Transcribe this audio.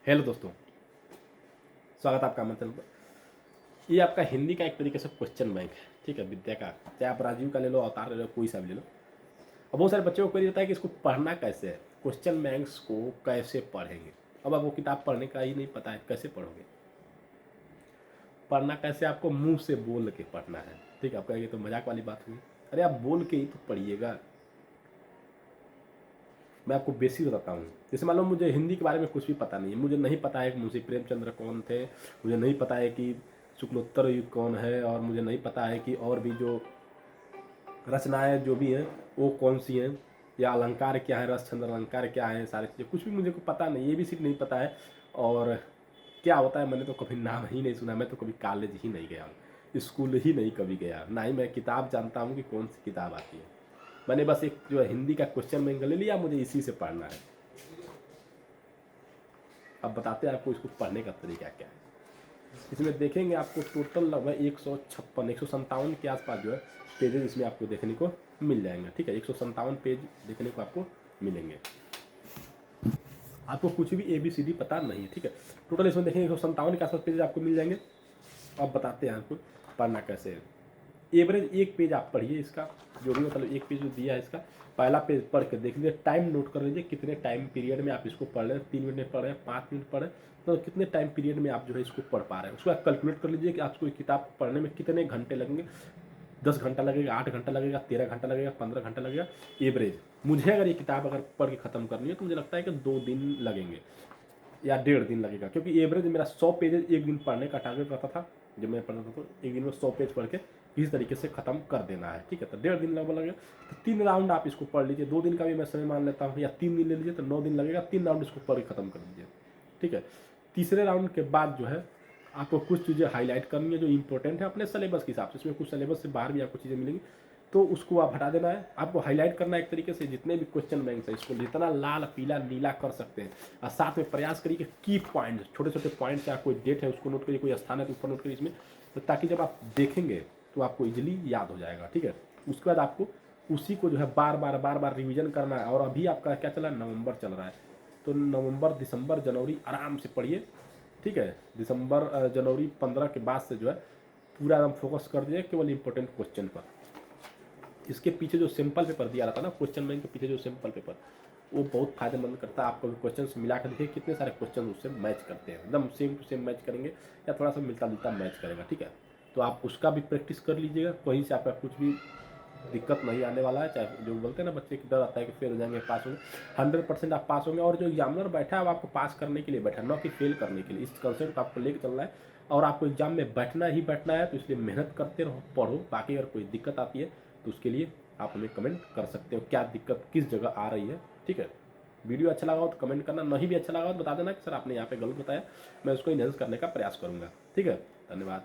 Hello दोस्तों, स्वागत है आपका हमारे चैनल पर। ये आपका हिंदी का एक तरीके से क्वेश्चन बैंक है। ठीक है, विद्या का, चाहे आप राजीव का ले लो, अवतार ले लो, कोई सा भी ले लो। अब बहुत सारे बच्चों को क्वेरी होता है कि इसको पढ़ना कैसे है, क्वेश्चन बैंक्स को कैसे पढ़ेंगे। अब आपको किताब पढ़ने का ही नहीं पता है, कैसे पढ़ोगे। पढ़ना कैसे, आपको मुंह से बोल के पढ़ना है। ठीक है, आप कहेंगे तो मजाक वाली बात हुई। अरे आप बोल के ही तो पढ़िएगा। मैं आपको बेसिक बताता हूँ। जैसे मान लो मुझे हिंदी के बारे में कुछ भी पता नहीं है, मुझे नहीं पता है कि मुंशी प्रेमचंद्र कौन थे, मुझे नहीं पता है कि शुक्लोत्तर युग कौन है, और मुझे नहीं पता है कि और भी जो रचनाएं जो भी हैं वो कौन सी हैं, या अलंकार क्या है, रसचंद्र अलंकार क्या है, सारी चीज़ें कुछ भी मुझे को पता नहीं, ये भी सिर्फ नहीं पता है। और क्या होता है, मैंने तो कभी नाम ही नहीं सुना, मैं तो कभी कॉलेज ही नहीं गया हूँ, स्कूल ही नहीं कभी गया, ना ही मैं किताब जानता हूँ कि कौन सी किताब आती है। मैंने बस एक जो है हिंदी का क्वेश्चन बैंक ले लिया, मुझे इसी से पढ़ना है। अब बताते हैं आपको इसको पढ़ने का तरीका क्या है। इसमें देखेंगे आपको टोटल लगभग 156 157 के आसपास जो है पेजेस इसमें आपको देखने को मिल जाएंगे। ठीक है, 157 पेज देखने को आपको मिलेंगे। आपको कुछ भी ABCD पता नहीं है। ठीक है, टोटल इसमें देखेंगे 157 के आसपास पेज आपको मिल जाएंगे। अब बताते हैं आपको पढ़ना कैसे है। एवरेज एक पेज आप पढ़िए इसका, जो भी मतलब एक पेज जो दिया है इसका, पहला पेज पढ़ के देख लीजिए, टाइम नोट कर लीजिए कितने टाइम पीरियड में आप इसको पढ़ रहे हैं। 3 मिनट में पढ़ रहे हैं, 5 मिनट पढ़ रहे हैं, तो कितने टाइम पीरियड में आप जो है इसको पढ़ पा रहे हैं। उसको आप कैलकुलेट कर लीजिए कि आपको किताब पढ़ने में कितने घंटे लगेंगे। 10 घंटा लगेगा, 8 घंटा लगेगा, 13 घंटा लगेगा, 15 घंटा लगेगा। एवरेज मुझे अगर ये किताब अगर पढ़ के ख़त्म करनी है तो मुझे लगता है कि 2 दिन लगेंगे या 1.5 दिन लगेगा, क्योंकि एवरेज मेरा 100 पेजेज एक दिन पढ़ने का टारगेट रहता था। जब मैं पढ़ता था तो एक दिन में 100 पेज पढ़ के इस तरीके से ख़त्म कर देना है। ठीक है, तो 1.5 दिन लगभग लगेगा। तो 3 राउंड आप इसको पढ़ लीजिए, 2 दिन का भी मैं समय मान लेता हूँ, या 3 दिन ले लीजिए तो 9 दिन लगेगा। 3 राउंड इसको पढ़ के ख़त्म कर दीजिए। ठीक है, तीसरे राउंड के बाद जो है आपको कुछ चीज़ें हाईलाइट करनी है जो इंपॉर्टेंट है अपने सिलेबस के हिसाब से। इसमें कुछ सिलेबस से बाहर भी आपको चीज़ें मिलेंगी, तो उसको आप हटा देना है। आपको हाईलाइट करना है एक तरीके से, जितने भी क्वेश्चन बैंक है इसको जितना लाल पीला नीला कर सकते हैं। और साथ में प्रयास करिए कि की पॉइंट, छोटे छोटे पॉइंट, या कोई डेट है उसको नोट करिए, कोई स्थान है तो ऊपर नोट करिए इसमें, तो ताकि जब आप देखेंगे तो आपको इजीली याद हो जाएगा। ठीक है, उसके बाद आपको उसी को जो है बार बार रिविजन करना है। और अभी आपका क्या चला है, नवंबर चल रहा है, तो नवंबर दिसंबर जनवरी आराम से पढ़िए। ठीक है, दिसंबर जनवरी 15 के बाद से जो है पूरा एकदम फोकस कर दिए केवल इंपॉर्टेंट क्वेश्चन पर। इसके पीछे जो सिंपल पेपर दिया रहता है ना, क्वेश्चन बैंक के पीछे जो सिंपल पेपर, वो बहुत फायदेमंद करता है। आपको क्वेश्चन मिला कर देखिए कितने सारे क्वेश्चन उससे मैच करते हैं, एकदम सेम टू सेम मैच करेंगे, या थोड़ा सा मिलता जुलता मैच करेगा। ठीक है, तो आप उसका भी प्रैक्टिस कर लीजिएगा, कहीं से आपका कुछ भी दिक्कत नहीं आने वाला है। चाहे जो बोलते हैं ना बच्चे की डर आता है कि फेल हो जाएंगे, पास होंगे, 100% आप पास होंगे। और जो एग्जामिनर बैठा है वो आपको पास करने के लिए बैठा है, न कि फेल करने के लिए। इस कंसेप्ट को आपको लेकर चलना है, और आपको एग्जाम में बैठना ही बैठना है। तो इसलिए मेहनत करते रहो, पढ़ो। बाकी अगर कोई दिक्कत आती है तो उसके लिए आप हमें कमेंट कर सकते हो, क्या दिक्कत किस जगह आ रही है। ठीक है, वीडियो अच्छा लगा हो तो कमेंट करना, नहीं भी अच्छा लगा हो तो बता देना कि सर आपने यहाँ पे गलत बताया, मैं उसको इनहेंस करने का प्रयास करूँगा। ठीक है, धन्यवाद।